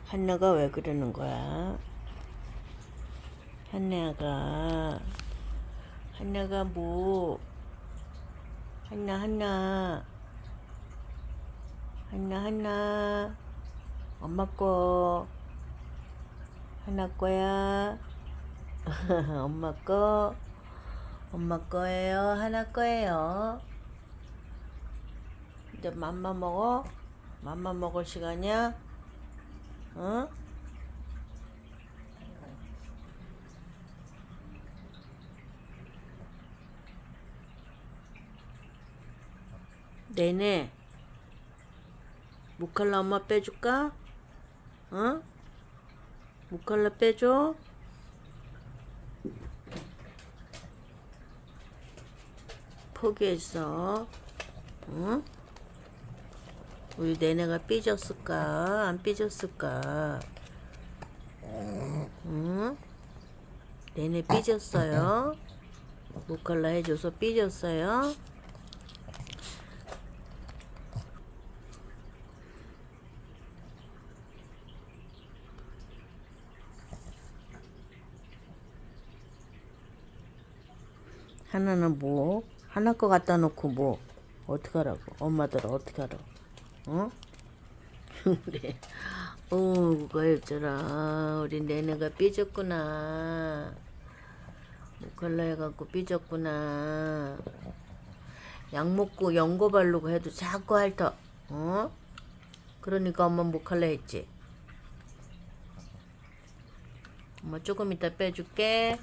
한나가 왜 그러는 거야? 한나가 뭐? 한나. 엄마 거. 한나 거야. 엄마 거예요. 하나 거예요. 이제 맘마 먹어? 맘마 먹을 시간이야? 어? 네네. 무칼라 엄마 빼줄까? 어? 무칼라 빼줘? 포기했어. 응? 우리 내내가 삐졌을까? 안 삐졌을까? 응? 내내 삐졌어요? 무칼라 해줘서 삐졌어요? 하나는 뭐? 하나 거 갖다 놓고 뭐? 어떡하라고? 엄마들 어떡하라고? 어? 그래. 그거 했더라. 우리 내내가 삐졌구나. 무칼라 해갖고 삐졌구나. 약 먹고 연고 바르고 해도 자꾸 핥어. 어? 그러니까 엄마 무칼라 했지. 엄마 조금 이따 빼줄게.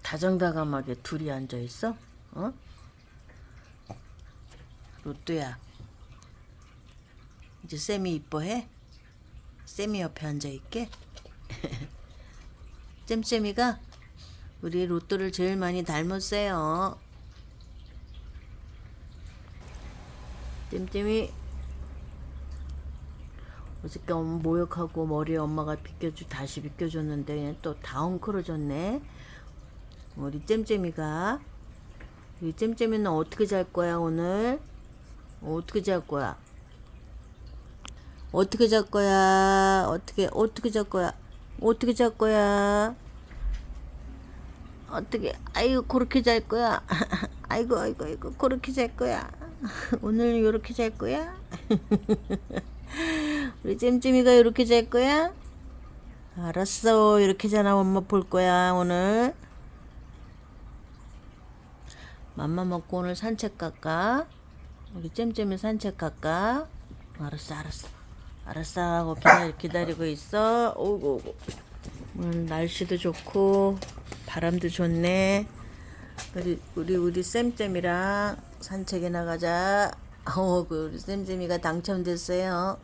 다정다감하게 둘이 앉아있어? 어? 로또야, 이제 쌤이 이뻐해? 쌤이 옆에 앉아있게? 잼잼이가 우리 로또를 제일 많이 닮았어요. 잼잼이 어저께 엄마 모욕하고 머리에 엄마가 다시 빗겨줬는데 또 다 엉클어졌네. 우리 잼잼이는 어떻게 잘 거야 오늘? 어떻게 잘 거야? 어떻게 잘 거야? 어떻게 잘 거야? 어떻게 잘 거야? 아이고 그렇게 잘 거야? 아이고 그렇게 잘 거야? 오늘 요렇게 잘 거야? 우리 잼잼이가 이렇게 잘 거야? 알았어. 이렇게 자나 엄마 볼 거야 오늘. 맘마 먹고 오늘 산책 갈까? 우리 잼잼이 산책 갈까? 알았어 하고 기다리고 있어. 오고. 오늘 날씨도 좋고 바람도 좋네. 우리 쌤잼이랑 산책에 나가자. 우리 쌤잼이가 당첨됐어요.